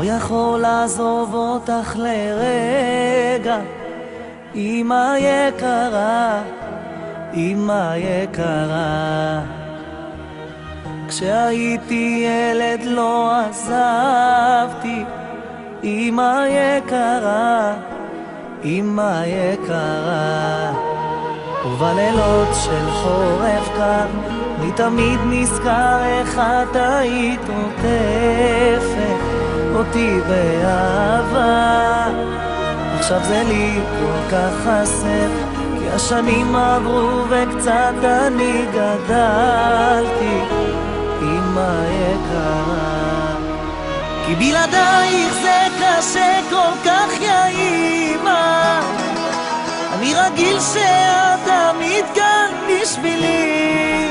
לא יכול לעזוב אותך לרגע, אמא יקרה, אמא יקרה. כשהייתי ילד לא עזבתי, אמא יקרה, אמא יקרה. ובלילות של חורף קר אני תמיד נזכר איך את היית עוטפת אותי באהבה. עכשיו זה לי כל כך חסר, כי השנים עברו וקצת אני גדלתי, אמא יקרה. כי בלעדייך זה קשה כל כך, יא אמא. אני רגיל שאת תמיד כאן בשבילי,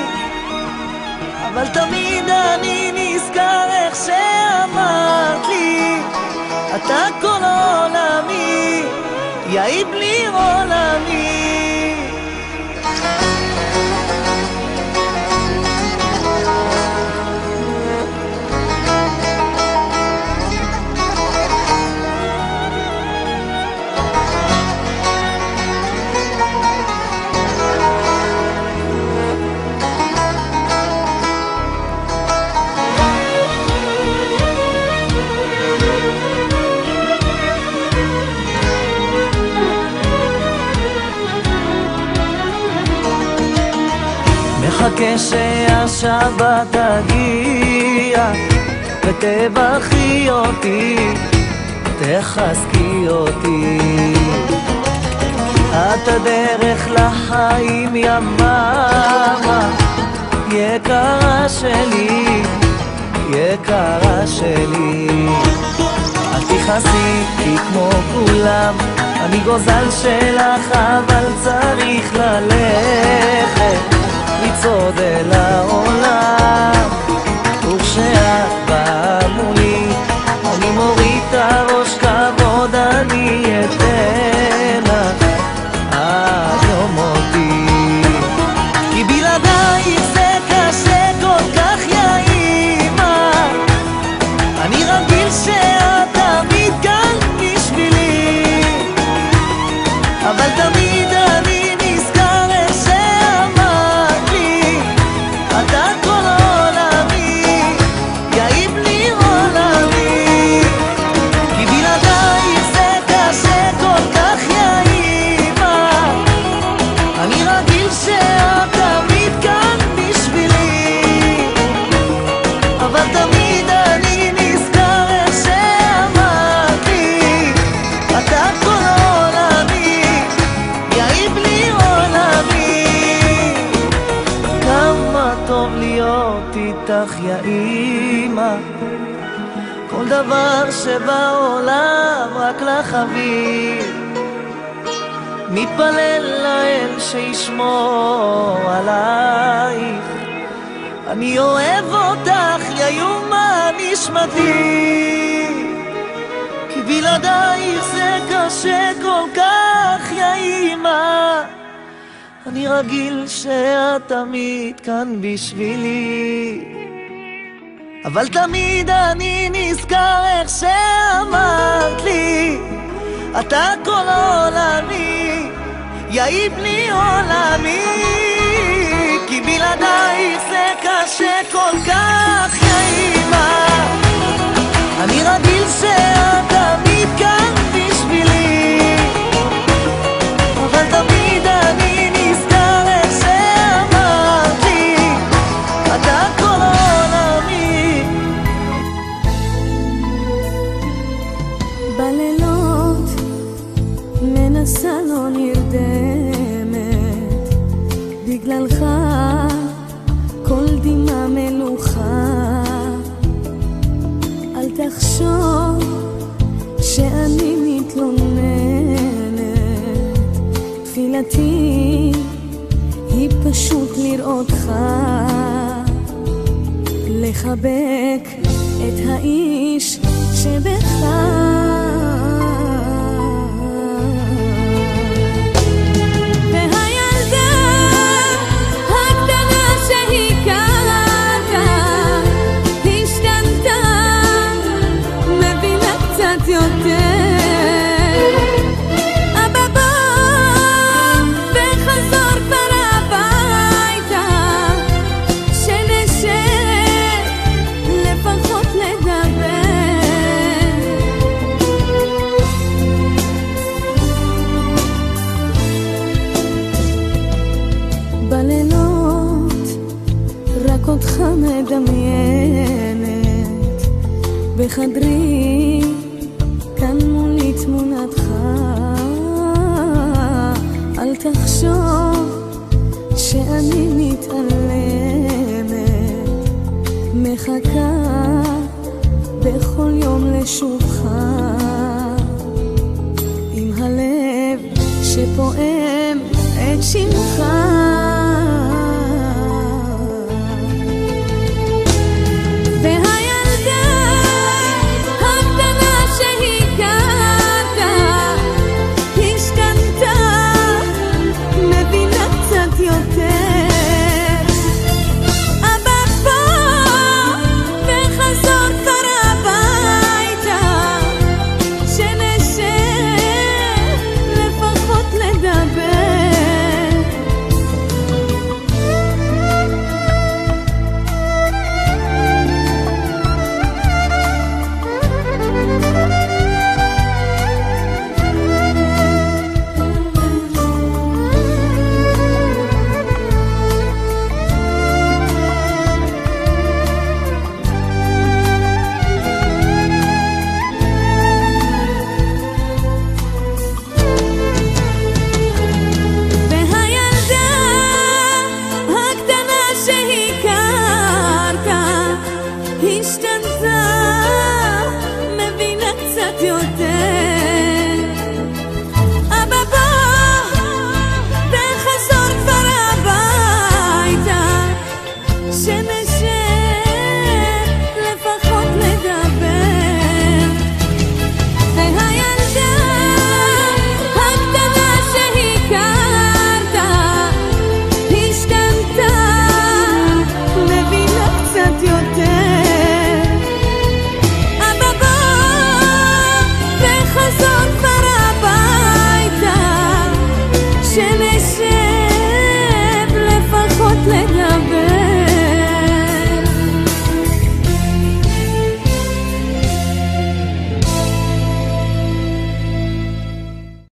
אבל תמיד אני נזכר איך שאמרת לי, אתה כל עולמי, יא בלי עולמי. מחכה שהשבת תגיע ותברכי אותי, תחזקי אותי. את הדרך לחיים יא מאמה, יקרה שלי, יקרה שלי. אל תכעסי כי כמו כולם אני גוזל שלך, אבל צריך ללכת לצעוד אל העולם. וכשאת באה מולי אני מוריד את הראש, כבוד אני אתן לך עד יום מותי. כי בלעדייך זה קשה כל כך, יא אמא. אני רגיל שאת תמיד כאן בשבילי, אבל תמיד אני נזכר איך שאמרת לי, אתה כל עולמי, יא בלי עולמי. כי בלעדייך זה קשה כל כך, יא אמא. אני רגיל שאת תמיד כאן בשבילי, אבל תמיד אני נזכר איך שאמרת לי, אתה כל עולמי, יא בלי עולמי. כמה טוב להיות איתך, יא אמא. כל דבר שבעולם רק לך אביא, מתפלל לאל שישמור עלייך. אני אוהב אותך, יא יומה נשמתי. כי בלעדייך זה קשה כל כך, יא אמא. אני רגיל שאת תמיד כאן בשבילי, אבל תמיד אני נזכר איך שאמרת לי, אתה כל עולמי, יא בלי עולמי. כי בלעדייך זה קשה כל כך, יא אמא. אני רגיל שאת תמיד כאן בשבילי, אבל תמיד אני נזכר איך שאמרת לי, אתה כל עולמי. בלילות מנסה לא נרדמת, בגללך כל דמעה מלוכה. אל תחשוב שאני מתלוננת, תפילתי היא פשוט לראותך, לחבק את האיש שבך. השתנתה, מבינה בחדרי כאן מולי תמונתך, אל תחשוב שאני מתעלמת, מחכה בכל יום לשובך, עם הלב שפועם את שמך.